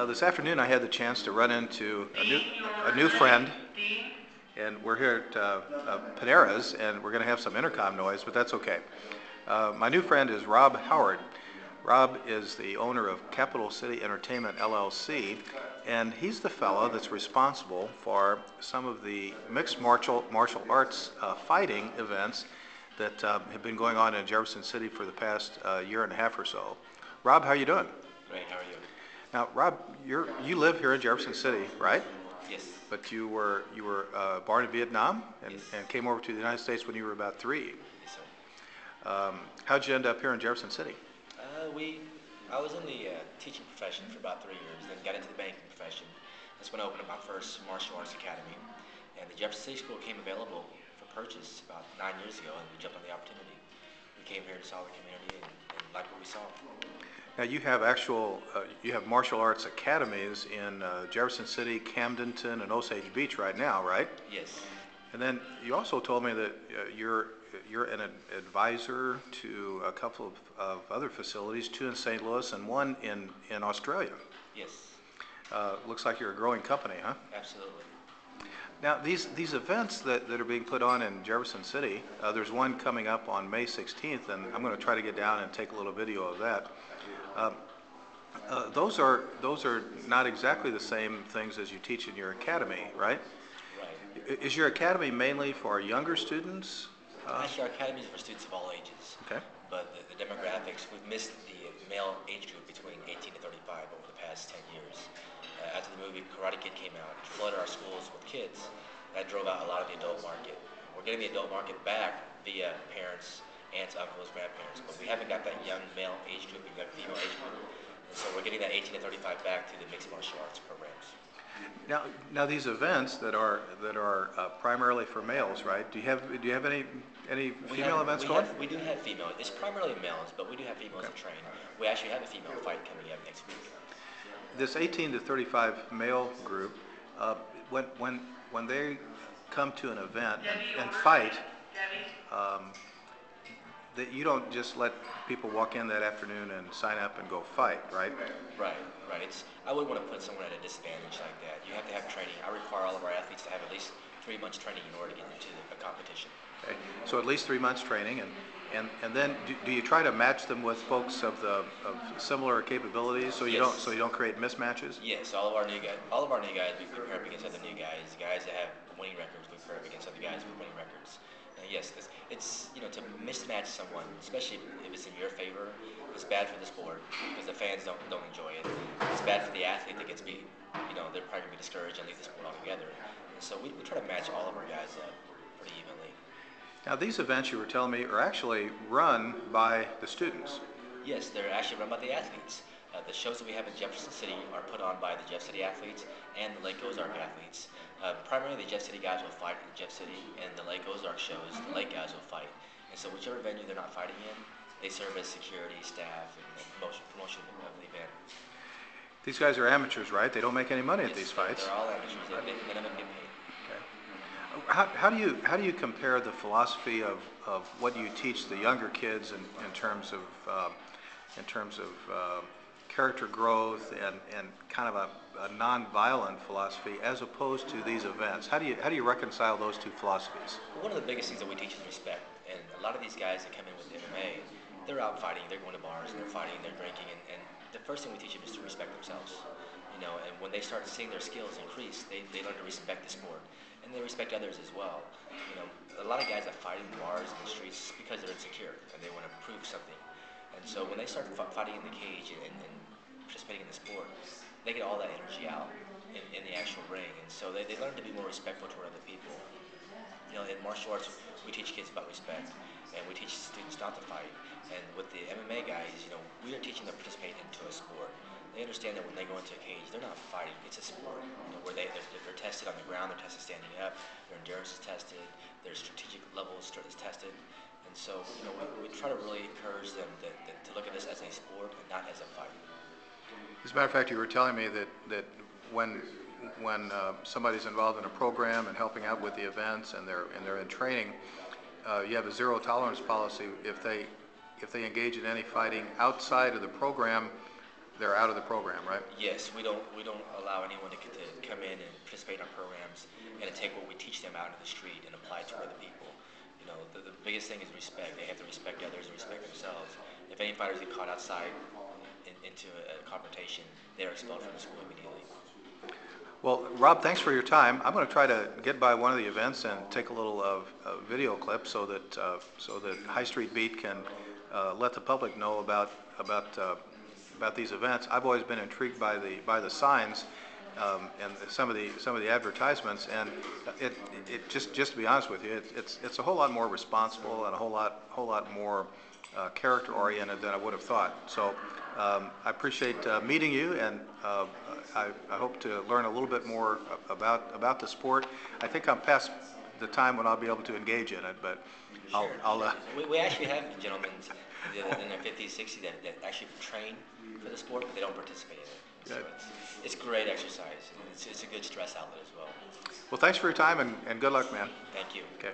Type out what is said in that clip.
This afternoon I had the chance to run into a new friend, and we're here at Panera's, and we're going to have some intercom noise, but that's okay. My new friend is Rob Howard. Rob is the owner of Capital City Entertainment, LLC, and he's the fellow that's responsible for some of the mixed martial arts fighting events that have been going on in Jefferson City for the past year and a half or so. Rob, how are you doing? Great, how are you? Now, Rob, you live here in Jefferson City, right? Yes. But you were born in Viet Nam and, Yes. and came over to the United States when you were about 3. Yes, sir. How'd you end up here in Jefferson City? I was in the teaching profession for about 3 years, then got into the banking profession. That's when I opened up my first martial arts academy. And the Jefferson City School came available for purchase about 9 years ago, and we jumped on the opportunity. We came here to solve the community and liked what we saw. Now you have you have martial arts academies in Jefferson City, Camdenton, and Osage Beach right now, right? Yes. And then you also told me that you're an advisor to a couple of other facilities, 2 in St. Louis and 1 in Australia. Yes. Looks like you're a growing company, huh? Absolutely. Now these events that are being put on in Jefferson City, there's one coming up on May 16th, and I'm going to try to get down and take a little video of that. Those are not exactly the same things as you teach in your academy, right? Right. Is your academy mainly for younger students? Actually, our academy is for students of all ages. Okay. But the demographics, we've missed the male age group between 18 to 35 over the past 10 years. After the movie Karate Kid came out, it flooded our schools with kids. That drove out a lot of the adult market. We're getting the adult market back via parents, aunts, uncles, grandparents, but we haven't got that young male age group and young female age group. And so we're getting that 18 to 35 back to the mixed martial arts programs. Now these events that are primarily for males, right? Do you have any female events going? We do have female. It's primarily males, but we do have females that train. We actually have a female fight coming up next week. This 18 to 35 male group, when they come to an event and fight, that you don't just let people walk in that afternoon and sign up and go fight, right? Right. I wouldn't want to put someone at a disadvantage like that. You have to have training. I require all of our athletes to have at least 3 months training in order to get into a competition. Okay. So at least 3 months training, and then do you try to match them with folks of similar capabilities so you Yes. don't create mismatches? Yes, all of our new guys we pair up against other new guys. The guys that have winning records, we pair up against other guys with winning records. Yes, it's to mismatch someone, especially if it's in your favor, it's bad for the sport because the fans don't enjoy it. It's bad for the athlete that gets beat. They're probably gonna be discouraged and leave the sport altogether. And so we try to match all of our guys up pretty evenly. Now these events you were telling me are actually run by the students. Yes, they're actually run by the athletes. The shows that we have in Jefferson City are put on by the Jeff City athletes and the Lake Ozark athletes. Primarily the Jeff City guys will fight in Jeff City, and the Lake Ozark shows, the Lake guys will fight. And so whichever venue they're not fighting in, they serve as security, staff, and promotion of the event. These guys are amateurs, right? They don't make any money at these fights. They're all amateurs. None of them get paid. Okay. How do you compare the philosophy of what you teach the younger kids in terms of character growth and kind of a non-violent philosophy as opposed to these events? How do you reconcile those two philosophies? Well, one of the biggest things that we teach is respect. And a lot of these guys that come in with MMA, they're out fighting, they're going to bars, and they're fighting, they're drinking, and the first thing we teach them is to respect themselves. And when they start seeing their skills increase, they learn to respect the sport, and they respect others as well. A lot of guys that fight in bars and the streets because they're insecure and they want to prove something. And so when they start fighting in the cage and participating in the sport, they get all that energy out in the actual ring, and so they learn to be more respectful toward other people. In martial arts, we teach kids about respect, and we teach students not to fight. And with the MMA guys, we are teaching them to participate into a sport. They understand that when they go into a cage, they're not fighting. It's a sport, where they're tested on the ground, they're tested standing up, their endurance is tested, their strategic level is tested. And so, we try to really encourage them to look at this as a sport and not as a fight. As a matter of fact, you were telling me that when somebody's involved in a program and helping out with the events and they're in training, you have a zero tolerance policy. If they engage in any fighting outside of the program, they're out of the program, right? Yes, we don't allow anyone to come in and participate in our programs and to take what we teach them out into the street and apply it to other people. You know, the biggest thing is respect. They have to respect others and respect themselves. If any fighters get caught outside into a confrontation, they're expelled from the school immediately. Well, Rob, thanks for your time. I'm going to try to get by one of the events and take a little video clip so that High Street Beat can let the public know about these events. I've always been intrigued by the signs and some of the advertisements, and it just to be honest with you, it's a whole lot more responsible and a whole lot more character oriented than I would have thought. So I appreciate meeting you, and I hope to learn a little bit more about the sport. I think I'm past the time when I'll be able to engage in it, but Sure. I'll we actually have gentlemen in their 50s, 60s that actually train for the sport, but they don't participate in it. So Good. it's great exercise. It's a good stress outlet as well. Well, thanks for your time, and good luck, man. Thank you. Okay.